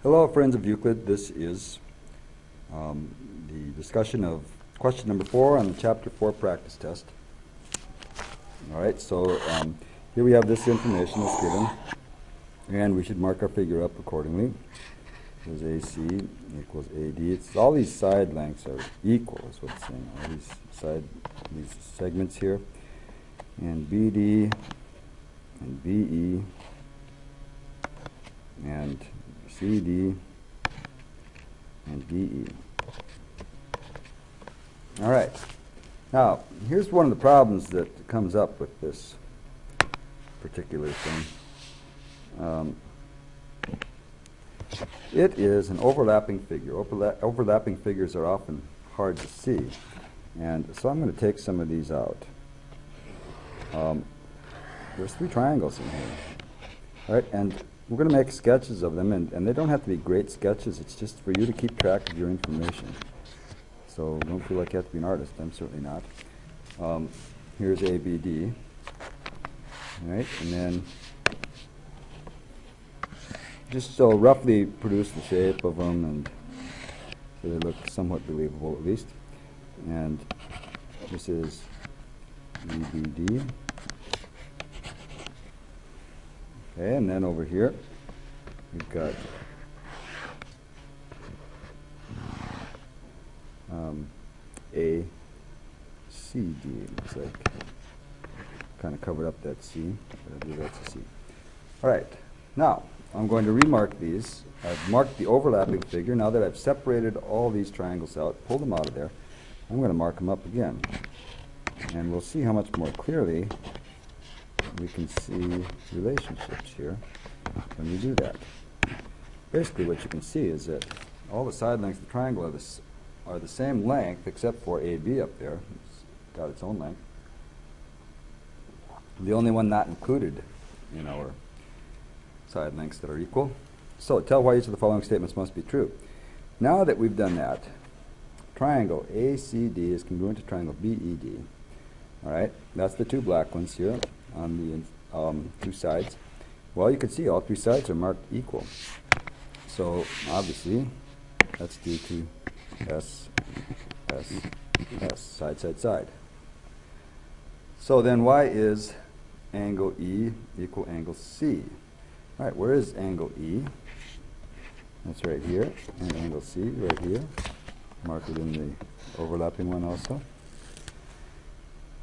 Hello, friends of Euclid. This is the discussion of question number 4 on the Chapter 4 practice test. All right, so here we have this information that's given, and we should mark our figure up accordingly. There's AC equals AD. It's all these side lengths are equal, is what it's saying. All these segments here, and BD and BE and CD and DE. All right. Now, here's one of the problems that comes up with this particular thing. It is an overlapping figure. Overlapping figures are often hard to see, and so I'm going to take some of these out. There's 3 triangles in here. All right, and we're going to make sketches of them, and they don't have to be great sketches. It's just for you to keep track of your information. So don't feel like you have to be an artist. I'm certainly not. Here's ABD. All right, and then just so roughly produce the shape of them, and so they look somewhat believable at least. And this is EBD. Okay, and then over here we've got ACD. Looks like kind of covered up that C, but I believe that's a C. All right, now I'm going to remark these. I've marked the overlapping figure. Now that I've separated all these triangles out, pulled them out of there, I'm going to mark them up again. And we'll see how much more clearly we can see relationships here when we do that. Basically what you can see is that all the side lengths of the triangle are the same length except for AB up there. It's got its own length. The only one not included in our side lengths that are equal. So tell why each of the following statements must be true. Now that we've done that, triangle ACD is congruent to triangle BED. All right, that's the 2 black ones here on the 2 sides. Well, you can see all 3 sides are marked equal. So obviously that's due to S, S, S, side, side, side. So then why is angle E equal angle C? All right, where is angle E? That's right here, and angle C right here. Mark it in the overlapping one also.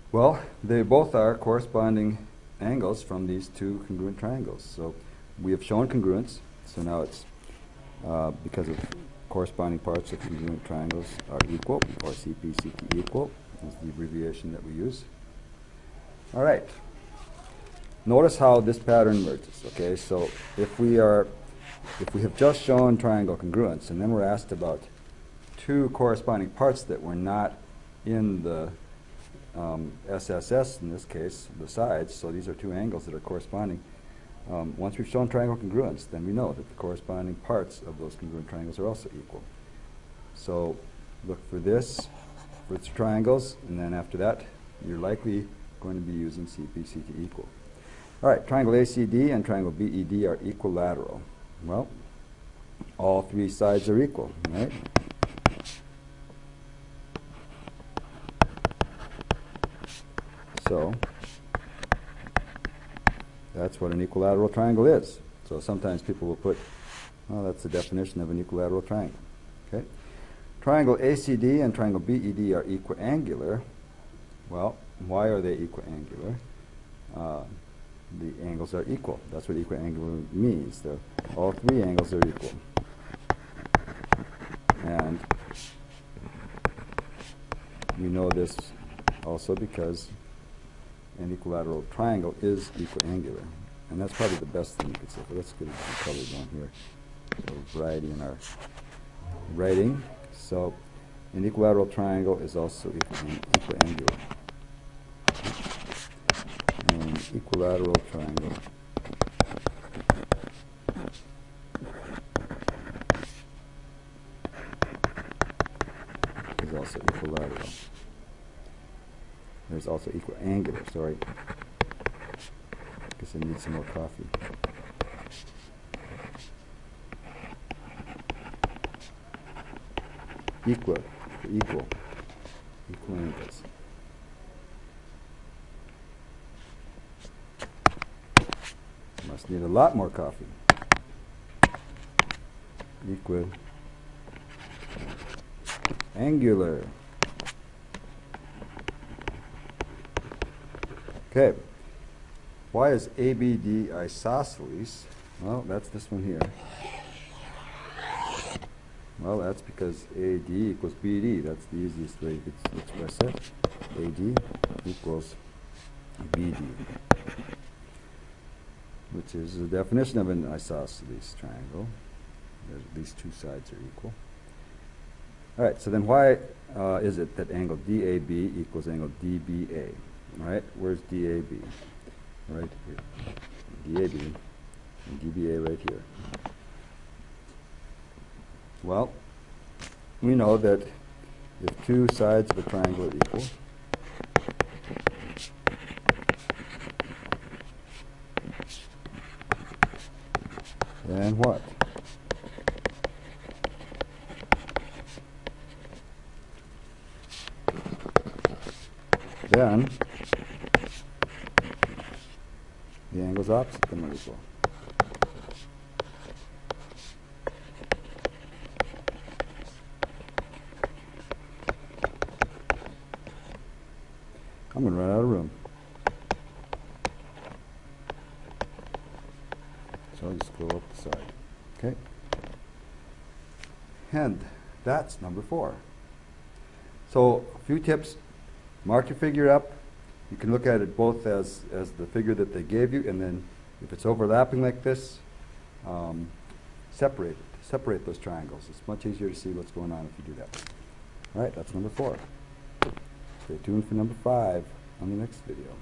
Well, they both are corresponding angles from these 2 congruent triangles. So we have shown congruence, so now it's because of corresponding parts of congruent triangles are equal, or pptx equal is the abbreviation that we use. All right. Notice how this pattern emerges. Okay, so if we have just shown triangle congruence, and then we're asked about 2 corresponding parts that were not in the SSS, in this case, the sides, so these are 2 angles that are corresponding. Once we've shown triangle congruence, then we know that the corresponding parts of those congruent triangles are also equal. So look for this for its triangles, and then after that, you're likely going to be using pptx equal. All right, triangle ACD and triangle BED are equilateral. Well, all 3 sides are equal, right? So that's what an equilateral triangle is. So sometimes people will put, well, that's the definition of an equilateral triangle. Okay. Triangle ACD and triangle BED are equiangular. Well, why are they equiangular? The angles are equal. That's what equiangular means. All 3 angles are equal. And we know this also because an equilateral triangle is equiangular. And that's probably the best thing you could say. But let's get some colors on here. A little variety in our writing. So an equilateral triangle is also equiangular. An equilateral triangle is also equilateral. There's also equiangular, sorry. Guess I need some more coffee. equal angles. Must need a lot more coffee. Equal angular. Okay. Why is ABD isosceles? Well, that's this one here. Well, that's because AD equals BD. That's the easiest way you could express it. AD equals BD, which is the definition of an isosceles triangle. There's at least two sides are equal. All right, so then why is it that angle DAB equals angle DBA? All right, where's DAB? Right here. DAB and DBA right here. Well, we know that if two sides of a triangle are equal, then what? Then the angles opposite them are equal. I'm going to run out of room. So I'll just go up the side. Okay? And that's number 4. So a few tips. Mark your figure up. You can look at it both as the figure that they gave you, and then if it's overlapping like this, separate those triangles. It's much easier to see what's going on if you do that. All right, that's number 4. Stay tuned for number 5 on the next video.